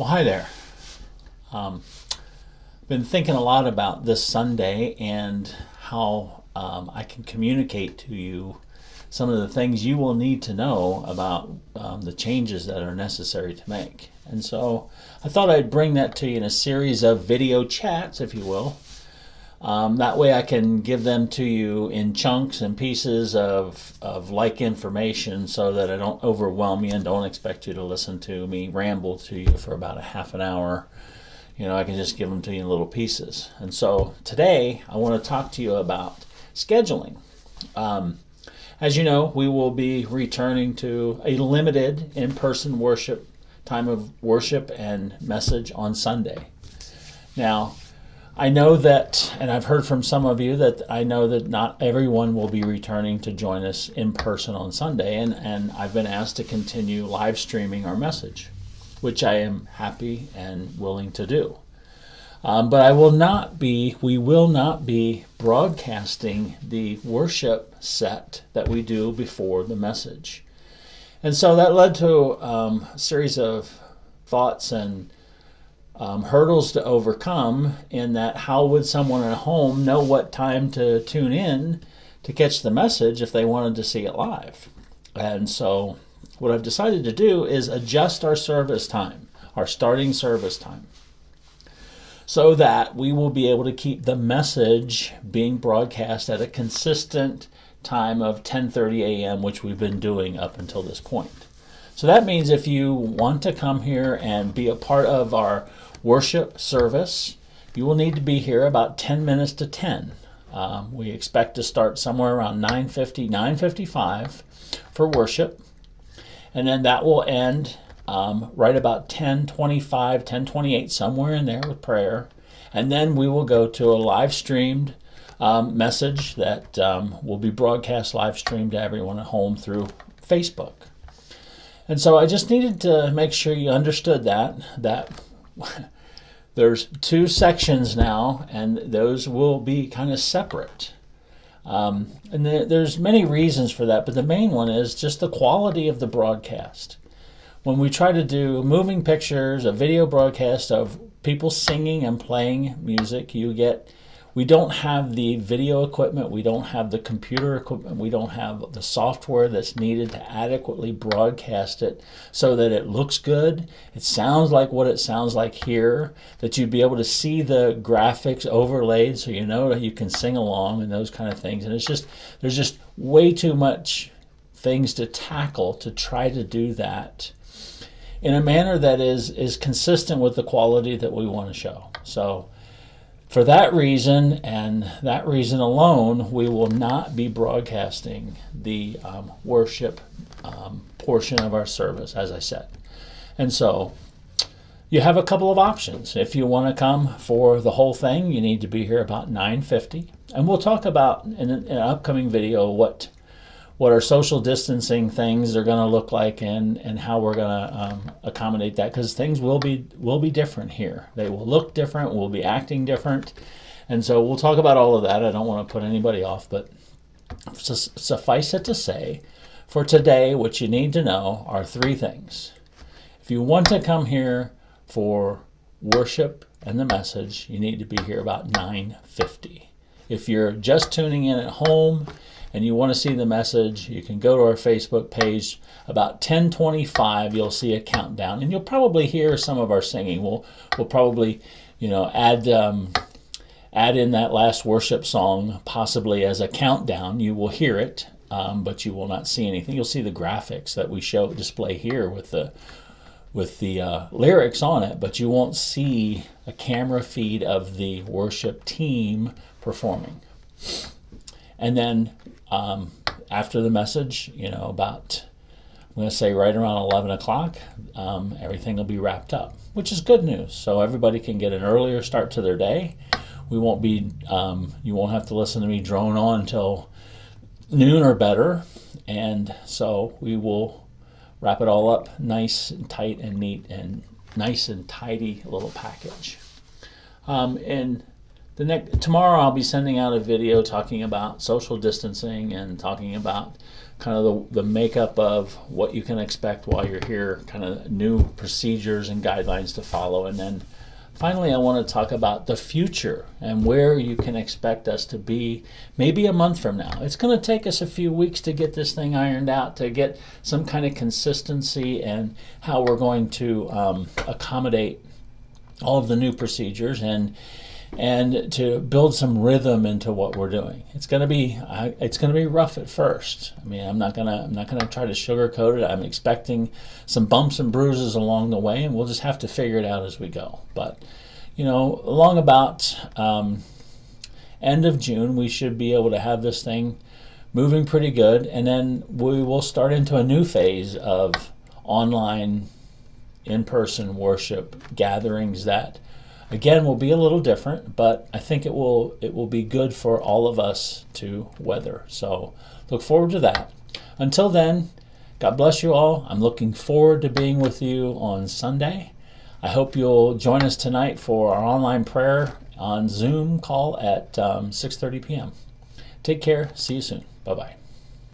Hi there. Been thinking a lot about this Sunday and how I can communicate to you some of the things you will need to know about the changes that are necessary to make. And so I thought I'd bring that to you in a series of video chats, if you will. That way I can give them to you in chunks and pieces of like information so that I don't overwhelm you and don't expect you to listen to me ramble to you for about a half an hour. I can just give them to you in little pieces. And so today I want to talk to you about scheduling. As you know, we will be returning to a limited in-person worship, time of worship and message on Sunday. Now, I know that, and I've heard from some of you that I know that not everyone will be returning to join us in person on Sunday, and I've been asked to continue live streaming our message, which I am happy and willing to do. But we will not be broadcasting the worship set that we do before the message. And so that led to a series of thoughts and hurdles to overcome, in that how would someone at home know what time to tune in to catch the message if they wanted to see it live? And so what I've decided to do is adjust our service time, our starting service time, so that we will be able to keep the message being broadcast at a consistent time of 10:30 a.m., which we've been doing up until this point. So that means if you want to come here and be a part of our worship service, you will need to be here about 10 minutes to 10. We expect to start somewhere around 9:50, 9:55 for worship. And then that will end right about 10:25, 10:28, somewhere in there with prayer. And then we will go to a live streamed message that will be broadcast live streamed to everyone at home through Facebook. And so I just needed to make sure you understood that there's two sections now, and those will be kind of separate. And there's many reasons for that, but the main one is just the quality of the broadcast. When we try to do moving pictures, a video broadcast of people singing and playing music, we don't have the video equipment, we don't have the computer equipment, we don't have the software that's needed to adequately broadcast it so that it looks good, it sounds like what it sounds like here, that you'd be able to see the graphics overlaid so you know that you can sing along and those kind of things. And there's just way too much things to tackle to try to do that in a manner that is consistent with the quality that we want to show. So for that reason, and that reason alone, we will not be broadcasting the worship portion of our service, as I said. And so you have a couple of options. If you want to come for the whole thing, you need to be here about 9:50. And we'll talk about in an upcoming video what our social distancing things are going to look like and how we're going to accommodate that, because things will be different here. They will look different, we'll be acting different, and so we'll talk about all of that. I don't want to put anybody off, but suffice it to say, for today, what you need to know are three things. If you want to come here for worship and the message, you need to be here about 9:50. If you're just tuning in at home and you want to see the message, you can go to our Facebook page. About 10:25, you'll see a countdown, and you'll probably hear some of our singing. We'll probably, add in that last worship song possibly as a countdown. You will hear it, but you will not see anything. You'll see the graphics that we display here with the lyrics on it, but you won't see a camera feed of the worship team performing. And then after the message, about, I'm going to say right around 11 o'clock, everything will be wrapped up, which is good news. So everybody can get an earlier start to their day. You won't have to listen to me drone on until noon or better. And so we will wrap it all up nice and tight and neat and nice and tidy little package. And tomorrow I'll be sending out a video talking about social distancing and talking about kind of the makeup of what you can expect while you're here, kind of new procedures and guidelines to follow. And then finally, I want to talk about the future and where you can expect us to be maybe a month from now. It's going to take us a few weeks to get this thing ironed out, to get some kind of consistency and how we're going to accommodate all of the new procedures and to build some rhythm into what we're doing. It's going to be rough at first. I mean, I'm not gonna try to sugarcoat it. I'm expecting some bumps and bruises along the way, and we'll just have to figure it out as we go. But along about end of June, we should be able to have this thing moving pretty good, and then we will start into a new phase of online, in-person worship gatherings that, again, will be a little different, but I think it will be good for all of us to weather. So look forward to that. Until then, God bless you all. I'm looking forward to being with you on Sunday. I hope you'll join us tonight for our online prayer on Zoom call at 6:30 p.m. Take care. See you soon. Bye-bye.